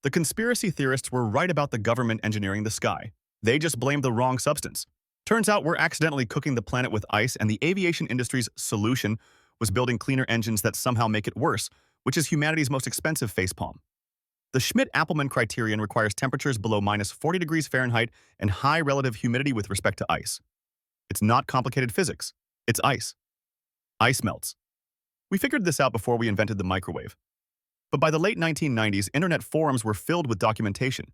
The conspiracy theorists were right about the government engineering the sky. They just blamed the wrong substance. Turns out we're accidentally cooking the planet with ice, and the aviation industry's solution was building cleaner engines that somehow make it worse, which is humanity's most expensive facepalm. The Schmidt-Appelman criterion requires temperatures below minus 40 degrees Fahrenheit and high relative humidity with respect to ice. It's not complicated physics. It's ice. Ice melts. We figured this out before we invented the microwave. But by the late 1990s, internet forums were filled with documentation.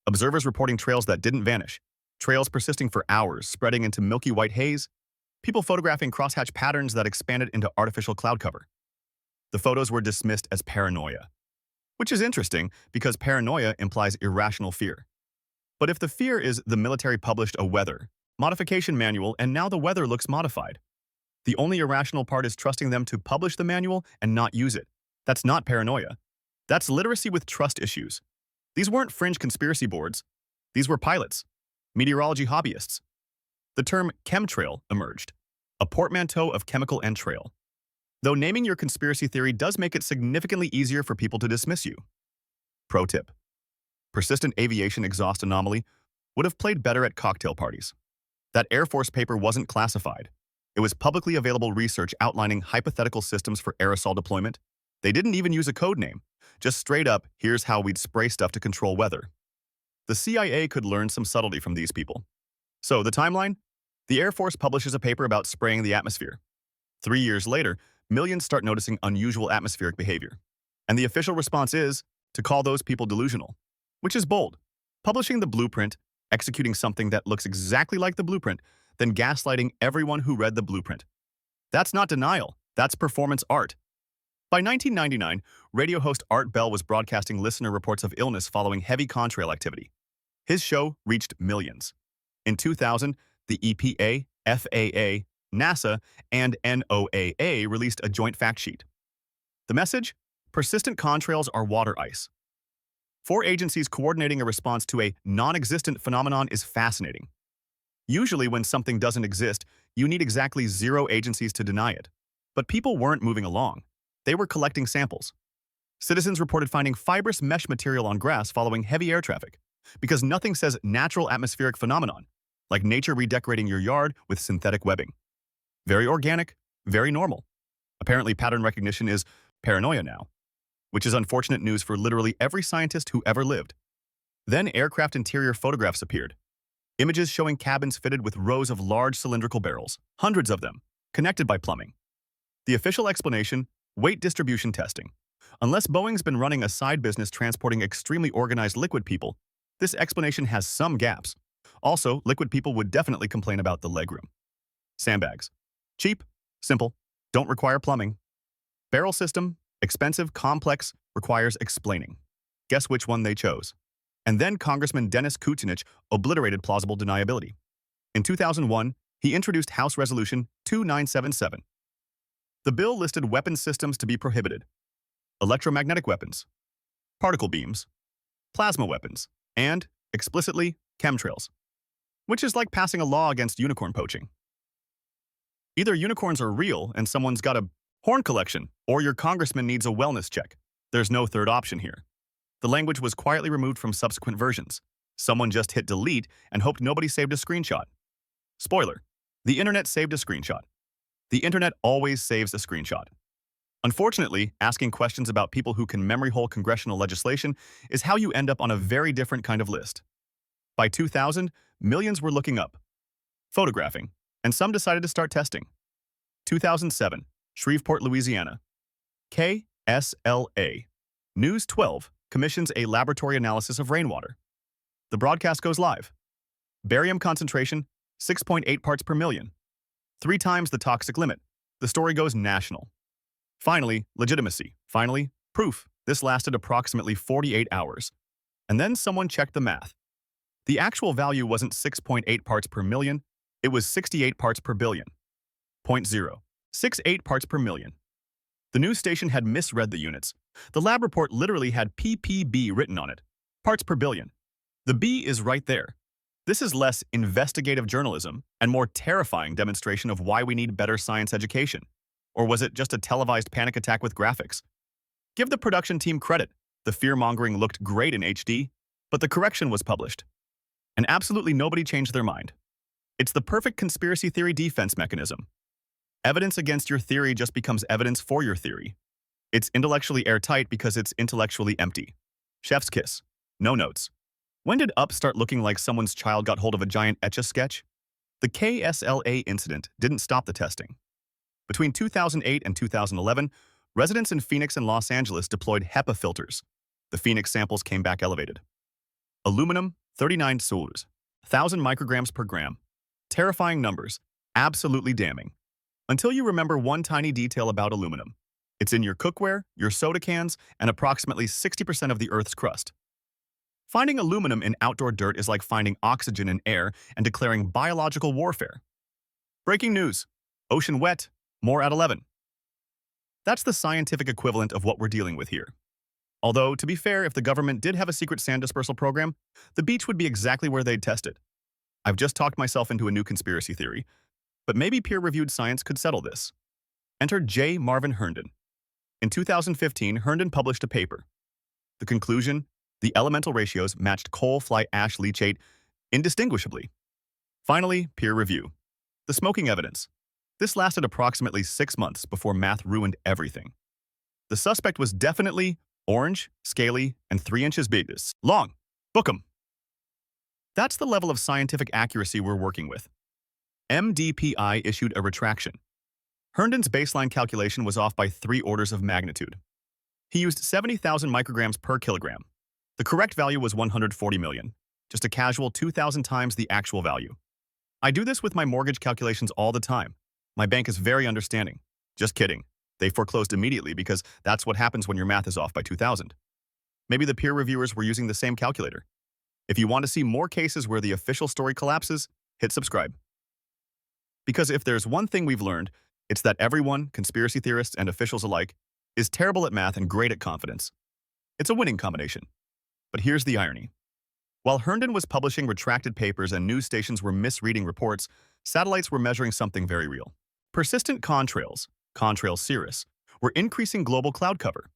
Observers reporting trails that didn't vanish, trails persisting for hours, spreading into milky white haze, people photographing crosshatch patterns that expanded into artificial cloud cover. The photos were dismissed as paranoia, which is interesting because paranoia implies irrational fear. But if the fear is the military published a weather modification manual and now the weather looks modified, the only irrational part is trusting them to publish the manual and not use it. That's not paranoia. That's literacy with trust issues. These weren't fringe conspiracy boards. These were pilots, meteorology hobbyists. The term chemtrail emerged, a portmanteau of chemical and trail. Though naming your conspiracy theory does make it significantly easier for people to dismiss you. Pro tip: persistent aviation exhaust anomaly would have played better at cocktail parties. That Air Force paper wasn't classified. It was publicly available research outlining hypothetical systems for aerosol deployment. They didn't even use a code name. Just straight up, here's how we'd spray stuff to control weather. The CIA could learn some subtlety from these people. So, the timeline? The Air Force publishes a paper about spraying the atmosphere. 3 years later, millions start noticing unusual atmospheric behavior. And the official response is to call those people delusional, which is bold. Publishing the blueprint, executing something that looks exactly like the blueprint, then gaslighting everyone who read the blueprint. That's not denial, that's performance art. By 1999, radio host Art Bell was broadcasting listener reports of illness following heavy contrail activity. His show reached millions. In 2000, the EPA, FAA, NASA, and NOAA released a joint fact sheet. The message? Persistent contrails are water ice. 4 agencies coordinating a response to a non-existent phenomenon is fascinating. Usually when something doesn't exist, you need exactly 0 agencies to deny it. But people weren't moving along. They were collecting samples. Citizens reported finding fibrous mesh material on grass following heavy air traffic, because nothing says natural atmospheric phenomenon, like nature redecorating your yard with synthetic webbing. Very organic, very normal. Apparently pattern recognition is paranoia now, which is unfortunate news for literally every scientist who ever lived. Then aircraft interior photographs appeared. Images showing cabins fitted with rows of large cylindrical barrels, hundreds of them, connected by plumbing. The official explanation: weight distribution testing. Unless Boeing's been running a side business transporting extremely organized liquid people, this explanation has some gaps. Also, liquid people would definitely complain about the legroom. Sandbags. Cheap, simple, don't require plumbing. Barrel system, expensive, complex, requires explaining. Guess which one they chose? And then Congressman Dennis Kucinich obliterated plausible deniability. In 2001, he introduced House Resolution 2977. The bill listed weapons systems to be prohibited: electromagnetic weapons, particle beams, plasma weapons, and, explicitly, chemtrails, which is like passing a law against unicorn poaching. Either unicorns are real and someone's got a horn collection, or your congressman needs a wellness check. There's no third option here. The language was quietly removed from subsequent versions. Someone just hit delete and hoped nobody saved a screenshot. Spoiler: the internet saved a screenshot. The internet always saves a screenshot. Unfortunately, asking questions about people who can memory hole congressional legislation is how you end up on a very different kind of list. By 2000, millions were looking up, photographing, and some decided to start testing. 2007, Shreveport, Louisiana. KSLA. News 12 commissions a laboratory analysis of rainwater. The broadcast goes live. Barium concentration, 6.8 parts per million. 3 times the toxic limit. The story goes national. Finally, legitimacy. Finally, proof. This lasted approximately 48 hours. And then someone checked the math. The actual value wasn't 6.8 parts per million, it was 68 parts per billion. 0.068 parts per million. The news station had misread the units. The lab report literally had ppb written on it. Parts per billion. The B is right there. This is less investigative journalism and more terrifying demonstration of why we need better science education. Or was it just a televised panic attack with graphics? Give the production team credit. The fear-mongering looked great in HD, but the correction was published. And absolutely nobody changed their mind. It's the perfect conspiracy theory defense mechanism. Evidence against your theory just becomes evidence for your theory. It's intellectually airtight because it's intellectually empty. Chef's kiss. No notes. When did Up start looking like someone's child got hold of a giant Etch-a-Sketch? The KSLA incident didn't stop the testing. Between 2008 and 2011, residents in Phoenix and Los Angeles deployed HEPA filters. The Phoenix samples came back elevated. Aluminum, 39 souls, 1,000 micrograms per gram. Terrifying numbers, absolutely damning. Until you remember one tiny detail about aluminum. It's in your cookware, your soda cans, and approximately 60% of the Earth's crust. Finding aluminum in outdoor dirt is like finding oxygen in air and declaring biological warfare. Breaking news. Ocean wet, more at 11. That's the scientific equivalent of what we're dealing with here. Although, to be fair, if the government did have a secret sand dispersal program, the beach would be exactly where they'd test it. I've just talked myself into a new conspiracy theory, but maybe peer-reviewed science could settle this. Enter J. Marvin Herndon. In 2015, Herndon published a paper. The conclusion: the elemental ratios matched coal fly ash leachate indistinguishably. Finally, peer review. The smoking evidence. This lasted approximately 6 months before math ruined everything. The suspect was definitely orange, scaly, and 3 inches big. Long. Book 'em. That's the level of scientific accuracy we're working with. MDPI issued a retraction. Herndon's baseline calculation was off by 3 orders of magnitude. He used 70,000 micrograms per kilogram. The correct value was 140 million, just a casual 2,000 times the actual value. I do this with my mortgage calculations all the time. My bank is very understanding. Just kidding. They foreclosed immediately because that's what happens when your math is off by 2,000. Maybe the peer reviewers were using the same calculator. If you want to see more cases where the official story collapses, hit subscribe. Because if there's one thing we've learned, it's that everyone, conspiracy theorists and officials alike, is terrible at math and great at confidence. It's a winning combination. But here's the irony. While Herndon was publishing retracted papers and news stations were misreading reports, satellites were measuring something very real. Persistent contrails, contrail cirrus, were increasing global cloud cover.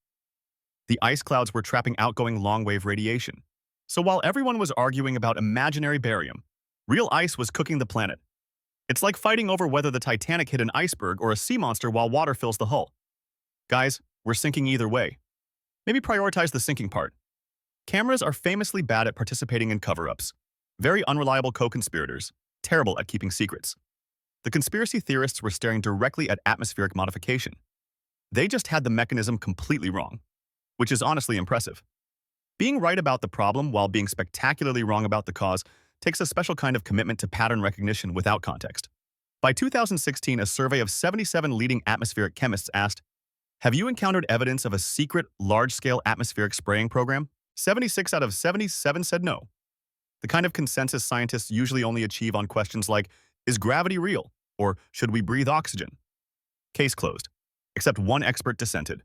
The ice clouds were trapping outgoing long-wave radiation. So while everyone was arguing about imaginary barium, real ice was cooking the planet. It's like fighting over whether the Titanic hit an iceberg or a sea monster while water fills the hull. Guys, we're sinking either way. Maybe prioritize the sinking part. Cameras are famously bad at participating in cover-ups. Very unreliable co-conspirators, terrible at keeping secrets. The conspiracy theorists were staring directly at atmospheric modification. They just had the mechanism completely wrong, which is honestly impressive. Being right about the problem while being spectacularly wrong about the cause takes a special kind of commitment to pattern recognition without context. By 2016, a survey of 77 leading atmospheric chemists asked, "Have you encountered evidence of a secret, large-scale atmospheric spraying program?" 76 out of 77 said no. The kind of consensus scientists usually only achieve on questions like, is gravity real? Or should we breathe oxygen? Case closed. Except one expert dissented.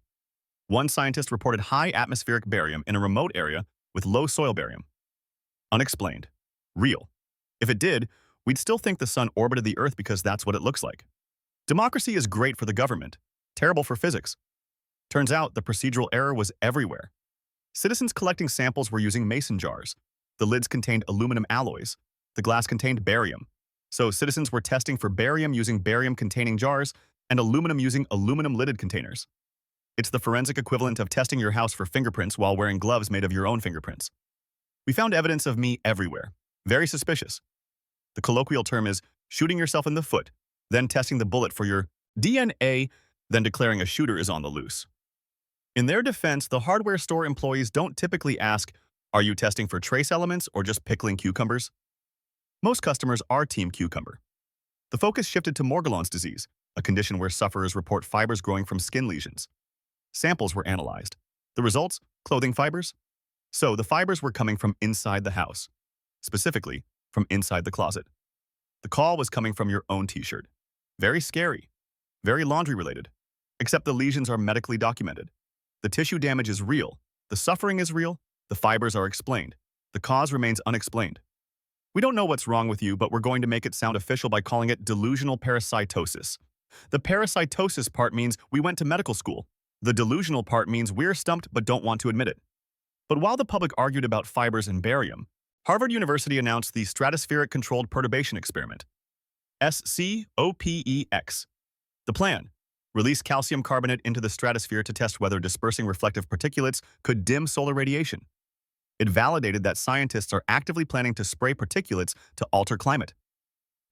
One scientist reported high atmospheric barium in a remote area with low soil barium. Unexplained. Real. If it did, we'd still think the sun orbited the Earth because that's what it looks like. Democracy is great for the government, terrible for physics. Turns out the procedural error was everywhere. Citizens collecting samples were using mason jars. The lids contained aluminum alloys. The glass contained barium. So citizens were testing for barium using barium-containing jars and aluminum using aluminum-lidded containers. It's the forensic equivalent of testing your house for fingerprints while wearing gloves made of your own fingerprints. We found evidence of me everywhere. Very suspicious. The colloquial term is shooting yourself in the foot, then testing the bullet for your DNA, then declaring a shooter is on the loose. In their defense, the hardware store employees don't typically ask, are you testing for trace elements or just pickling cucumbers? Most customers are Team Cucumber. The focus shifted to Morgellons disease, a condition where sufferers report fibers growing from skin lesions. Samples were analyzed. The results? Clothing fibers? So the fibers were coming from inside the house, specifically from inside the closet. The call was coming from your own t-shirt. Very scary. Very laundry-related. Except the lesions are medically documented. The tissue damage is real. The suffering is real. The fibers are explained. The cause remains unexplained. We don't know what's wrong with you, but we're going to make it sound official by calling it delusional parasitosis. The parasitosis part means we went to medical school. The delusional part means we're stumped but don't want to admit it. But while the public argued about fibers and barium, Harvard University announced the Stratospheric Controlled Perturbation Experiment, SCOPEX. The plan: release calcium carbonate into the stratosphere to test whether dispersing reflective particulates could dim solar radiation. It validated that scientists are actively planning to spray particulates to alter climate.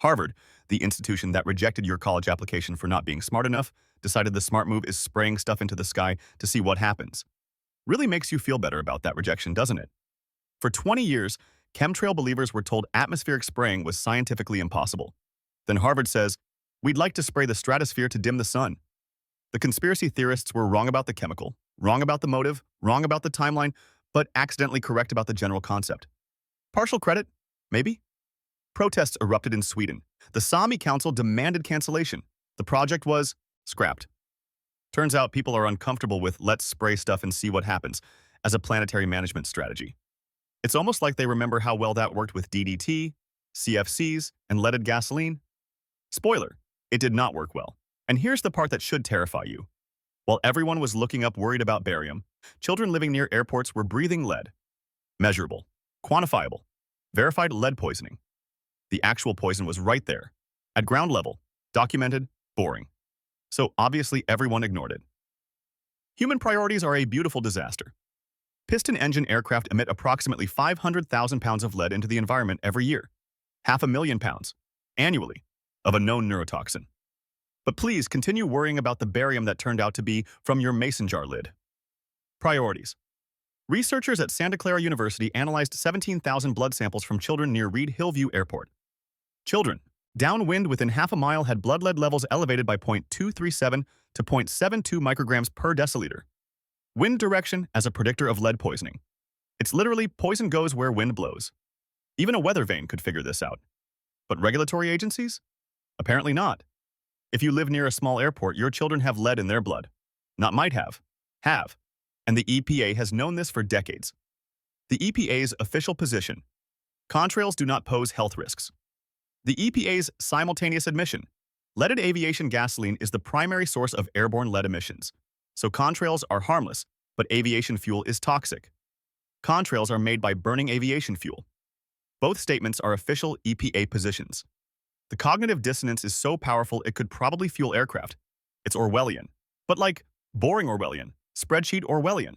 Harvard, the institution that rejected your college application for not being smart enough, decided the smart move is spraying stuff into the sky to see what happens. Really makes you feel better about that rejection, doesn't it? For 20 years, chemtrail believers were told atmospheric spraying was scientifically impossible. Then Harvard says, we'd like to spray the stratosphere to dim the sun. The conspiracy theorists were wrong about the chemical, wrong about the motive, wrong about the timeline, but accidentally correct about the general concept. Partial credit? Maybe? Protests erupted in Sweden. The Sami Council demanded cancellation. The project was scrapped. Turns out people are uncomfortable with let's spray stuff and see what happens as a planetary management strategy. It's almost like they remember how well that worked with DDT, CFCs, and leaded gasoline. Spoiler, it did not work well. And here's the part that should terrify you. While everyone was looking up worried about barium, children living near airports were breathing lead. Measurable, quantifiable, verified lead poisoning. The actual poison was right there, at ground level, documented, boring. So obviously everyone ignored it. Human priorities are a beautiful disaster. Piston engine aircraft emit approximately 500,000 pounds of lead into the environment every year, 500,000 pounds, annually, of a known neurotoxin. But please continue worrying about the barium that turned out to be from your mason jar lid. Priorities. Researchers at Santa Clara University analyzed 17,000 blood samples from children near Reed Hillview Airport. Children, downwind within half a mile, had blood lead levels elevated by 0.237 to 0.72 micrograms per deciliter. Wind direction as a predictor of lead poisoning. It's literally poison goes where wind blows. Even a weather vane could figure this out. But regulatory agencies? Apparently not. If you live near a small airport, your children have lead in their blood. Not might have. Have. And the EPA has known this for decades. The EPA's official position: contrails do not pose health risks. The EPA's simultaneous admission: leaded aviation gasoline is the primary source of airborne lead emissions. So contrails are harmless, but aviation fuel is toxic. Contrails are made by burning aviation fuel. Both statements are official EPA positions. The cognitive dissonance is so powerful it could probably fuel aircraft. It's Orwellian. But like, boring Orwellian. Spreadsheet Orwellian.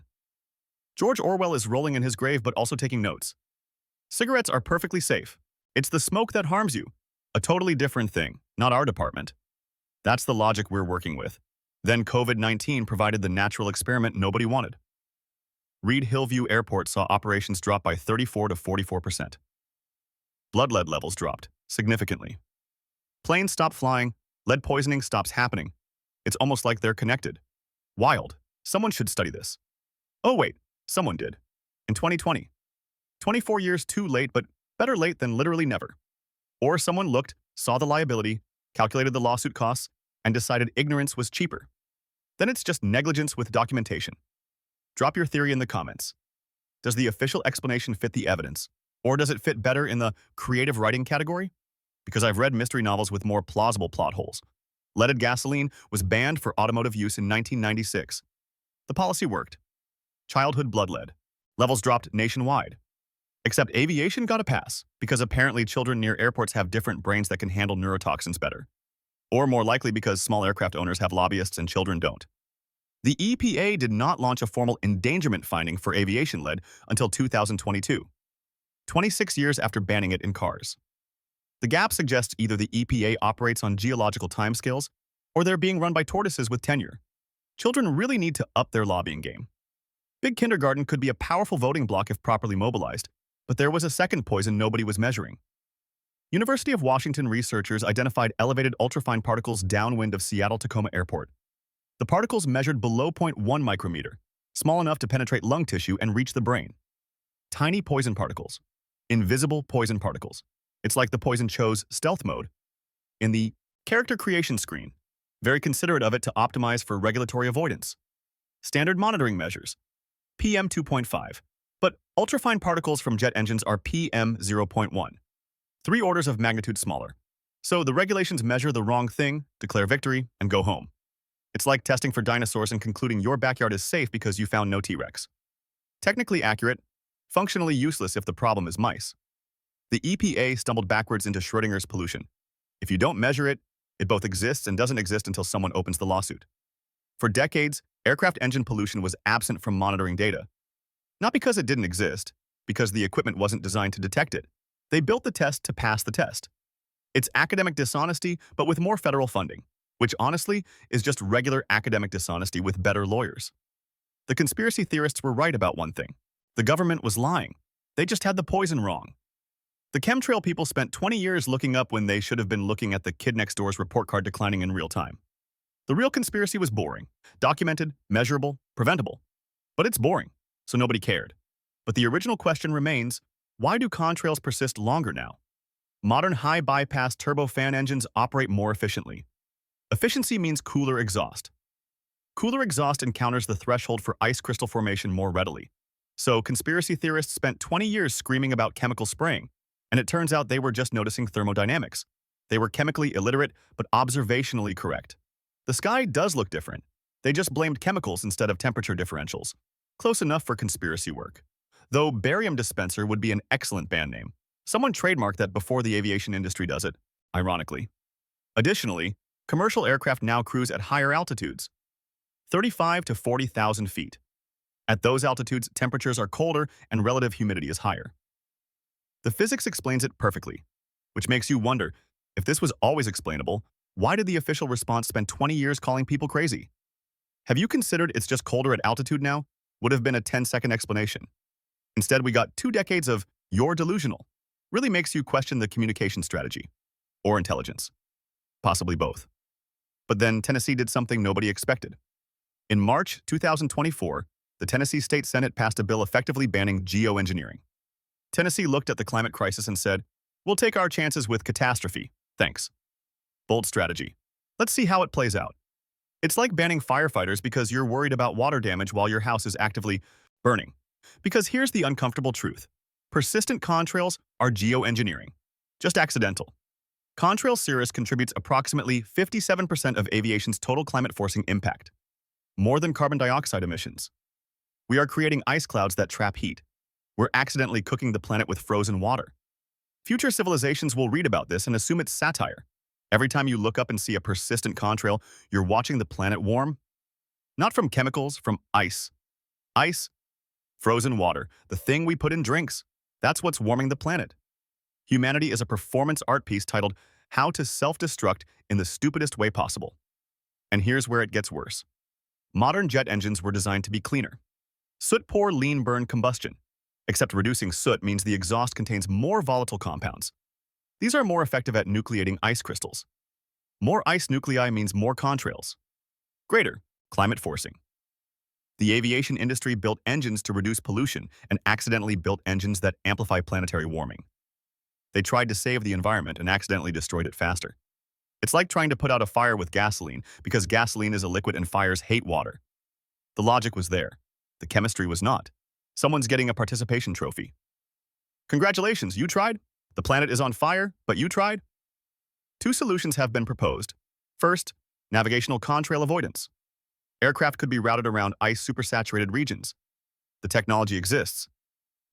George Orwell is rolling in his grave but also taking notes. Cigarettes are perfectly safe. It's the smoke that harms you. A totally different thing, not our department. That's the logic we're working with. Then COVID-19 provided the natural experiment nobody wanted. Reed Hillview Airport saw operations drop by 34 to 44%. Blood lead levels dropped significantly. Planes stopped flying, lead poisoning stops happening. It's almost like they're connected. Wild. Someone should study this. Oh wait, someone did. In 2020. 24 years too late, but better late than literally never. Or someone looked, saw the liability, calculated the lawsuit costs, and decided ignorance was cheaper. Then it's just negligence with documentation. Drop your theory in the comments. Does the official explanation fit the evidence? Or does it fit better in the creative writing category? Because I've read mystery novels with more plausible plot holes. Leaded gasoline was banned for automotive use in 1996. The policy worked. Childhood blood lead levels dropped nationwide. Except aviation got a pass, because apparently children near airports have different brains that can handle neurotoxins better. Or more likely because small aircraft owners have lobbyists and children don't. The EPA did not launch a formal endangerment finding for aviation lead until 2022, 26 years after banning it in cars. The gap suggests either the EPA operates on geological timescales or they're being run by tortoises with tenure. Children really need to up their lobbying game. Big kindergarten could be a powerful voting bloc if properly mobilized, but there was a second poison nobody was measuring. University of Washington researchers identified elevated ultrafine particles downwind of Seattle-Tacoma Airport. The particles measured below 0.1 micrometer, small enough to penetrate lung tissue and reach the brain. Tiny poison particles. Invisible poison particles. It's like the poison chose stealth mode. In the character creation screen, very considerate of it to optimize for regulatory avoidance. Standard monitoring measures, PM 2.5, but ultrafine particles from jet engines are PM 0.1, 3 orders of magnitude smaller. So the regulations measure the wrong thing, declare victory, and go home. It's like testing for dinosaurs and concluding your backyard is safe because you found no T-Rex. Technically accurate, functionally useless if the problem is mice. The EPA stumbled backwards into Schrodinger's pollution. If you don't measure it, it both exists and doesn't exist until someone opens the lawsuit. For decades, aircraft engine pollution was absent from monitoring data. Not because it didn't exist, because the equipment wasn't designed to detect it. They built the test to pass the test. It's academic dishonesty, but with more federal funding, which honestly is just regular academic dishonesty with better lawyers. The conspiracy theorists were right about one thing. The government was lying. They just had the poison wrong. The chemtrail people spent 20 years looking up when they should have been looking at the kid next door's report card declining in real time. The real conspiracy was boring, documented, measurable, preventable. But it's boring, so nobody cared. But the original question remains, why do contrails persist longer now? Modern high-bypass turbofan engines operate more efficiently. Efficiency means cooler exhaust. Cooler exhaust encounters the threshold for ice crystal formation more readily. So conspiracy theorists spent 20 years screaming about chemical spraying, and it turns out they were just noticing thermodynamics. They were chemically illiterate, but observationally correct. The sky does look different. They just blamed chemicals instead of temperature differentials. Close enough for conspiracy work. Though barium dispenser would be an excellent band name. Someone trademarked that before the aviation industry does it, ironically. Additionally, commercial aircraft now cruise at higher altitudes, 35 to 40,000 feet. At those altitudes, temperatures are colder and relative humidity is higher. The physics explains it perfectly, which makes you wonder, if this was always explainable, why did the official response spend 20 years calling people crazy? Have you considered it's just colder at altitude now? Would have been a 10-second explanation. Instead, we got 2 decades of "you're delusional." Really makes you question the communication strategy. Or intelligence. Possibly both. But then Tennessee did something nobody expected. In March 2024, the Tennessee State Senate passed a bill effectively banning geoengineering. Tennessee looked at the climate crisis and said, "We'll take our chances with catastrophe. Thanks." Bold strategy. Let's see how it plays out. It's like banning firefighters because you're worried about water damage while your house is actively burning. Because here's the uncomfortable truth. Persistent contrails are geoengineering. Just accidental. Contrail cirrus contributes approximately 57% of aviation's total climate-forcing impact. More than carbon dioxide emissions. We are creating ice clouds that trap heat. We're accidentally cooking the planet with frozen water. Future civilizations will read about this and assume it's satire. Every time you look up and see a persistent contrail, you're watching the planet warm. Not from chemicals, from ice. Ice, frozen water, the thing we put in drinks. That's what's warming the planet. Humanity is a performance art piece titled "How to Self-Destruct in the Stupidest Way Possible." And here's where it gets worse. Modern jet engines were designed to be cleaner. Soot-poor lean-burn combustion. Except reducing soot means the exhaust contains more volatile compounds. These are more effective at nucleating ice crystals. More ice nuclei means more contrails. Greater climate forcing. The aviation industry built engines to reduce pollution and accidentally built engines that amplify planetary warming. They tried to save the environment and accidentally destroyed it faster. It's like trying to put out a fire with gasoline because gasoline is a liquid and fires hate water. The logic was there. The chemistry was not. Someone's getting a participation trophy. Congratulations, you tried? The planet is on fire, but you tried? 2 solutions have been proposed. First, navigational contrail avoidance. Aircraft could be routed around ice supersaturated regions. The technology exists.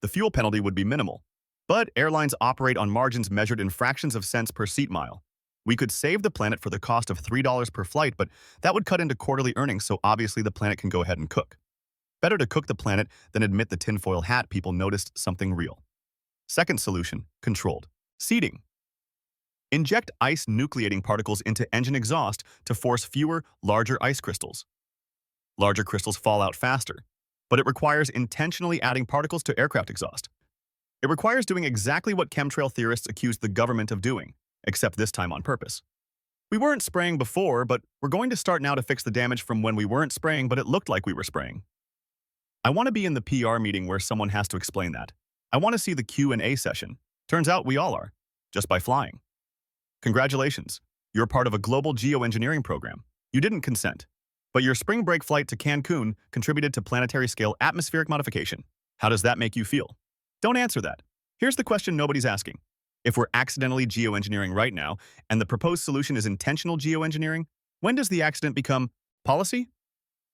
The fuel penalty would be minimal. But airlines operate on margins measured in fractions of cents per seat mile. We could save the planet for the cost of $3 per flight, but that would cut into quarterly earnings, so obviously the planet can go ahead and cook. Better to cook the planet than admit the tinfoil hat people noticed something real. Second solution, controlled. Seeding. Inject ice nucleating particles into engine exhaust to force fewer, larger ice crystals. Larger crystals fall out faster, but it requires intentionally adding particles to aircraft exhaust. It requires doing exactly what chemtrail theorists accused the government of doing, except this time on purpose. We weren't spraying before, but we're going to start now to fix the damage from when we weren't spraying, but it looked like we were spraying. I want to be in the PR meeting where someone has to explain that. I want to see the Q&A session. Turns out we all are, just by flying. Congratulations, you're part of a global geoengineering program. You didn't consent. But your spring break flight to Cancun contributed to planetary-scale atmospheric modification. How does that make you feel? Don't answer that. Here's the question nobody's asking. If we're accidentally geoengineering right now, and the proposed solution is intentional geoengineering, when does the accident become policy?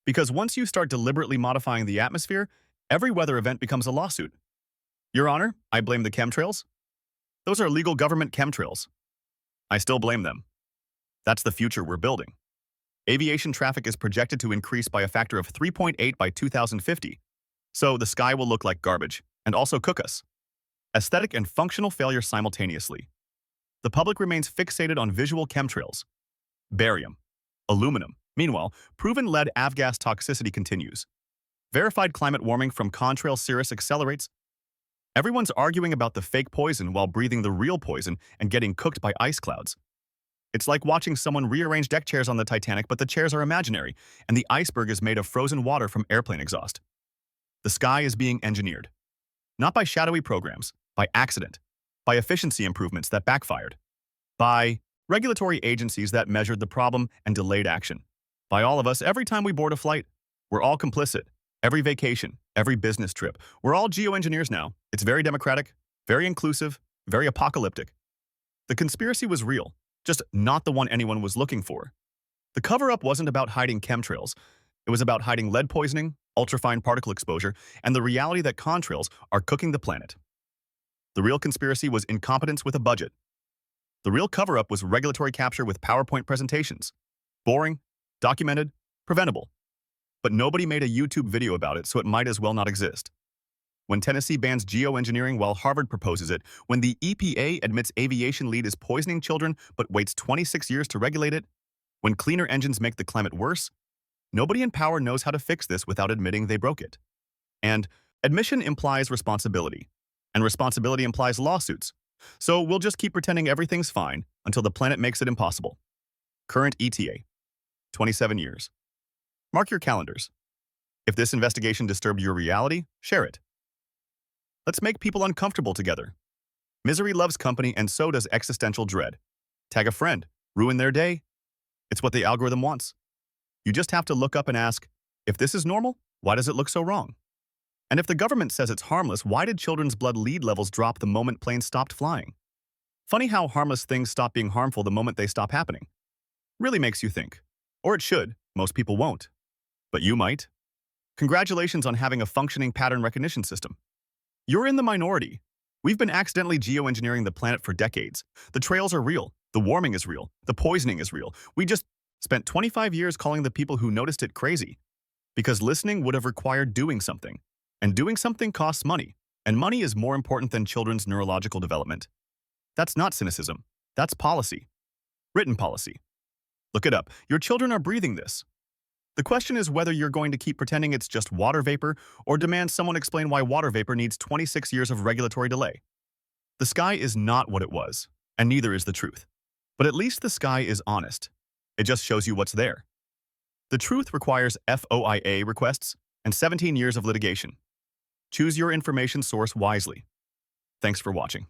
Because once you start deliberately modifying the atmosphere, Every weather event becomes a lawsuit. Your Honor, I blame the chemtrails. Those are legal government chemtrails. I still blame them. That's the future we're building. Aviation traffic is projected to increase by a factor of 3.8 by 2050, so the sky will look like garbage and also cook us. Aesthetic and functional failure simultaneously. The public remains fixated on visual chemtrails. Barium. Aluminum. Meanwhile, proven lead avgas toxicity continues. Verified climate warming from contrail cirrus accelerates. Everyone's arguing about the fake poison while breathing the real poison and getting cooked by ice clouds. It's like watching someone rearrange deck chairs on the Titanic, but the chairs are imaginary, and the iceberg is made of frozen water from airplane exhaust. The sky is being engineered. Not by shadowy programs, by accident, by efficiency improvements that backfired, by regulatory agencies that measured the problem and delayed action, by all of us every time we board a flight. We're all complicit. Every vacation, every business trip. We're all geoengineers now. It's very democratic, very inclusive, very apocalyptic. The conspiracy was real, just not the one anyone was looking for. The cover-up wasn't about hiding chemtrails. It was about hiding lead poisoning, ultrafine particle exposure, and the reality that contrails are cooking the planet. The real conspiracy was incompetence with a budget. The real cover-up was regulatory capture with PowerPoint presentations. Boring, documented, preventable. But nobody made a YouTube video about it, so it might as well not exist. When Tennessee bans geoengineering while Harvard proposes it, when the EPA admits aviation lead is poisoning children but waits 26 years to regulate it, when cleaner engines make the climate worse, nobody in power knows how to fix this without admitting they broke it. And admission implies responsibility, and responsibility implies lawsuits. So we'll just keep pretending everything's fine until the planet makes it impossible. Current ETA, 27 years. Mark your calendars. If this investigation disturbed your reality, share it. Let's make people uncomfortable together. Misery loves company, and so does existential dread. Tag a friend. Ruin their day. It's what the algorithm wants. You just have to look up and ask, if this is normal, why does it look so wrong? And if the government says it's harmless, why did children's blood lead levels drop the moment planes stopped flying? Funny how harmless things stop being harmful the moment they stop happening. Really makes you think. Or it should. Most people won't. But you might. Congratulations on having a functioning pattern recognition system. You're in the minority. We've been accidentally geoengineering the planet for decades. The trails are real. The warming is real. The poisoning is real. We just spent 25 years calling the people who noticed it crazy. Because listening would have required doing something. And doing something costs money. And money is more important than children's neurological development. That's not cynicism. That's policy. Written policy. Look it up. Your children are breathing this. The question is whether you're going to keep pretending it's just water vapor or demand someone explain why water vapor needs 26 years of regulatory delay. The sky is not what it was, and neither is the truth. But at least the sky is honest. It just shows you what's there. The truth requires FOIA requests and 17 years of litigation. Choose your information source wisely. Thanks for watching.